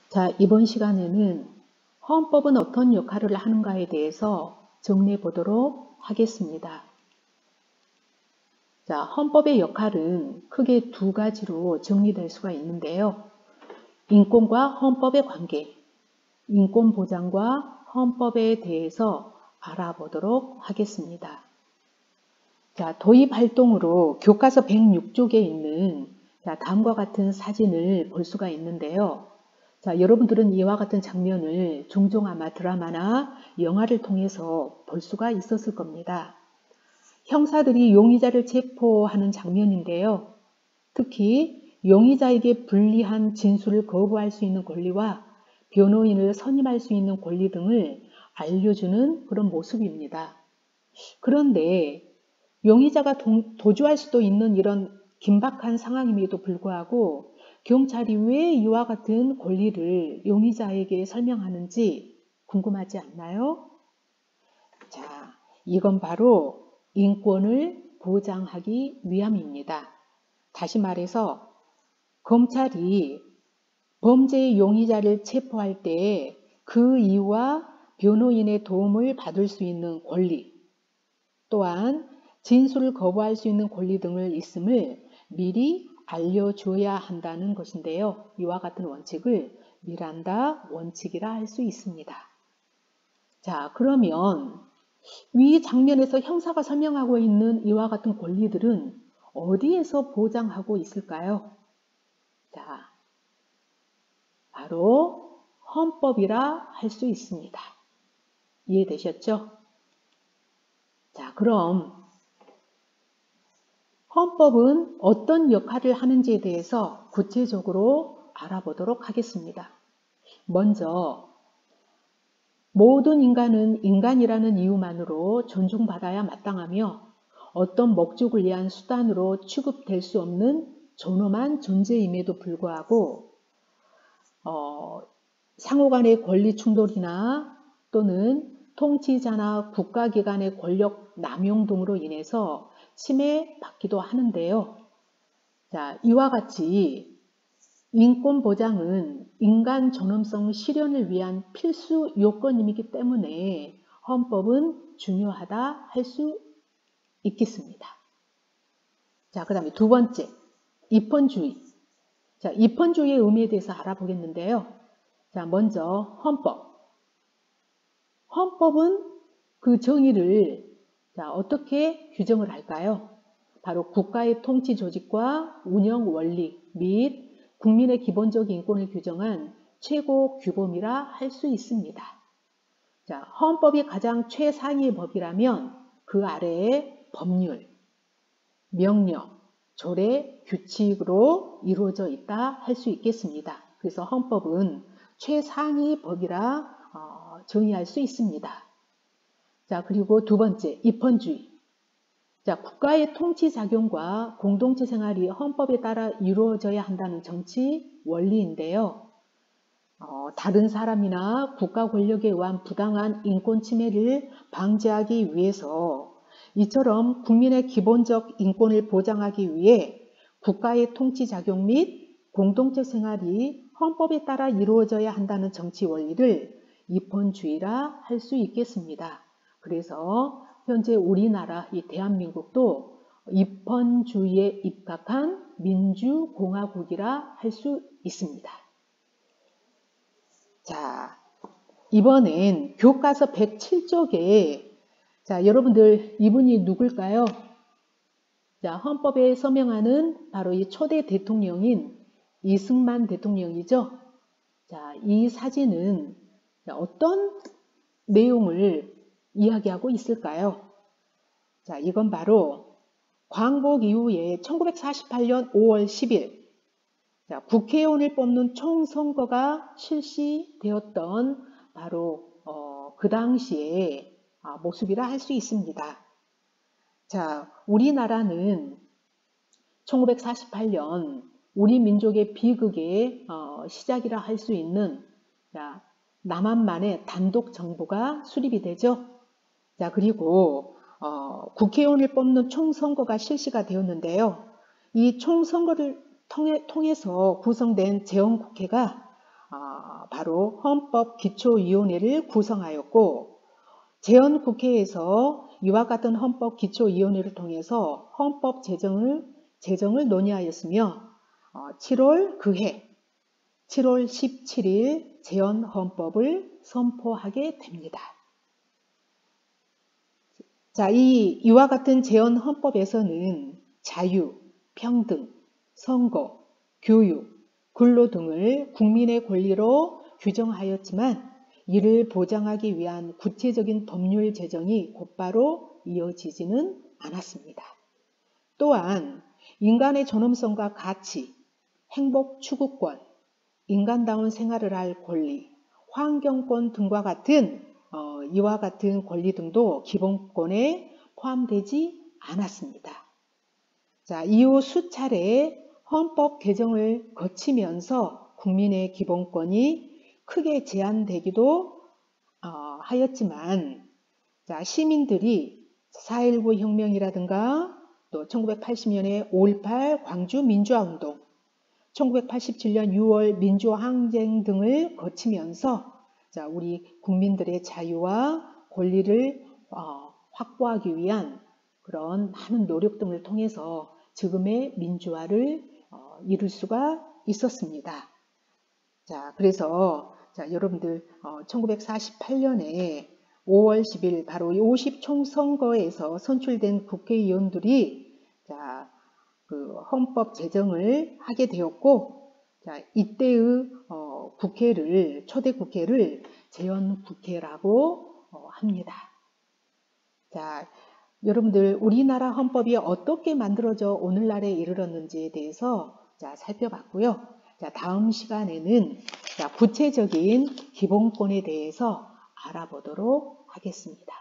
자, 이번 시간에는 헌법은 어떤 역할을 하는가에 대해서 정리해 보도록 하겠습니다. 자, 헌법의 역할은 크게 두 가지로 정리될 수가 있는데요. 인권과 헌법의 관계, 인권 보장과 헌법에 대해서 알아보도록 하겠습니다. 자, 도입 활동으로 교과서 106쪽에 있는 다음과 같은 사진을 볼 수가 있는데요. 자, 여러분들은 이와 같은 장면을 종종 아마 드라마나 영화를 통해서 볼 수가 있었을 겁니다. 형사들이 용의자를 체포하는 장면인데요. 특히 용의자에게 불리한 진술을 거부할 수 있는 권리와 변호인을 선임할 수 있는 권리 등을 알려주는 그런 모습입니다. 그런데 용의자가 도주할 수도 있는 이런 긴박한 상황임에도 불구하고 경찰이 왜 이와 같은 권리를 용의자에게 설명하는지 궁금하지 않나요? 자, 이건 바로 인권을 보장하기 위함입니다. 다시 말해서 검찰이 범죄의 용의자를 체포할 때 그 이유와 변호인의 도움을 받을 수 있는 권리, 또한 진술을 거부할 수 있는 권리 등을 있음을 미리 알려줘야 한다는 것인데요. 이와 같은 원칙을 미란다 원칙이라 할 수 있습니다. 자, 그러면 위 장면에서 형사가 설명하고 있는 이와 같은 권리들은 어디에서 보장하고 있을까요? 자, 바로 헌법이라 할 수 있습니다. 이해되셨죠? 자, 그럼 헌법은 어떤 역할을 하는지에 대해서 구체적으로 알아보도록 하겠습니다. 먼저 모든 인간은 인간이라는 이유만으로 존중받아야 마땅하며 어떤 목적을 위한 수단으로 취급될 수 없는 존엄한 존재임에도 불구하고 상호간의 권리 충돌이나 또는 통치자나 국가기관의 권력 남용 등으로 인해서 침해받기도 하는데요. 자, 이와 같이 인권 보장은 인간 존엄성 실현을 위한 필수 요건이기 때문에 헌법은 중요하다 할 수 있겠습니다. 자, 그 다음에 두 번째, 입헌주의. 자, 입헌주의의 의미에 대해서 알아보겠는데요. 자, 먼저 헌법. 헌법은 그 정의를 어떻게 규정을 할까요? 바로 국가의 통치 조직과 운영 원리 및 국민의 기본적 인권을 규정한 최고 규범이라 할 수 있습니다. 자, 헌법이 가장 최상위의 법이라면 그 아래에 법률, 명령, 조례, 규칙으로 이루어져 있다 할 수 있겠습니다. 그래서 헌법은 최상위 법이라 정의할 수 있습니다. 자, 그리고 두 번째, 입헌주의. 자, 국가의 통치 작용과 공동체 생활이 헌법에 따라 이루어져야 한다는 정치 원리인데요. 다른 사람이나 국가 권력에 의한 부당한 인권 침해를 방지하기 위해서 이처럼 국민의 기본적 인권을 보장하기 위해 국가의 통치 작용 및 공동체 생활이 헌법에 따라 이루어져야 한다는 정치 원리를 입헌주의라 할 수 있겠습니다. 그래서 현재 우리나라 이 대한민국도 입헌주의에 입각한 민주공화국이라 할 수 있습니다. 자, 이번엔 교과서 107쪽에 자, 여러분들 이분이 누굴까요? 자, 헌법에 서명하는 바로 이 초대 대통령인 이승만 대통령이죠. 자, 이 사진은 어떤 내용을 이야기하고 있을까요? 자, 이건 바로 광복 이후에 1948년 5월 10일 자, 국회의원을 뽑는 총선거가 실시되었던 바로 그 당시의 모습이라 할 수 있습니다. 자, 우리나라는 1948년 우리 민족의 비극의 시작이라 할 수 있는 자, 남한만의 단독 정부가 수립이 되죠. 자, 그리고 국회의원을 뽑는 총선거가 실시가 되었는데요. 이 총선거를 통해서 구성된 재헌국회가 바로 헌법기초위원회를 구성하였고 재헌국회에서 이와 같은 헌법기초위원회를 통해서 헌법 제정을 논의하였으며 7월 그해 7월 17일 재헌헌법을 선포하게 됩니다. 자, 이와 같은 재헌헌법에서는 자유, 평등, 선거, 교육, 근로 등을 국민의 권리로 규정하였지만 이를 보장하기 위한 구체적인 법률 제정이 곧바로 이어지지는 않았습니다. 또한 인간의 존엄성과 가치, 행복 추구권, 인간다운 생활을 할 권리, 환경권 등과 같은 이와 같은 권리 등도 기본권에 포함되지 않았습니다. 자, 이후 수차례 헌법 개정을 거치면서 국민의 기본권이 크게 제한되기도 하였지만 자, 시민들이 4.19 혁명이라든가 또 1980년에 5.18 광주 민주화운동, 1987년 6월 민주항쟁 등을 거치면서 자, 우리 국민들의 자유와 권리를 확보하기 위한 그런 많은 노력 등을 통해서 지금의 민주화를 이룰 수가 있었습니다. 자, 그래서 자, 여러분들 1948년에 5월 10일 바로 50총선거에서 선출된 국회의원들이 자, 그 헌법 제정을 하게 되었고 자, 이때의 국회를 초대 국회를 재헌국회라고 합니다. 자, 여러분들 우리나라 헌법이 어떻게 만들어져 오늘날에 이르렀는지에 대해서 자, 살펴봤고요. 자, 다음 시간에는 자, 구체적인 기본권에 대해서 알아보도록 하겠습니다.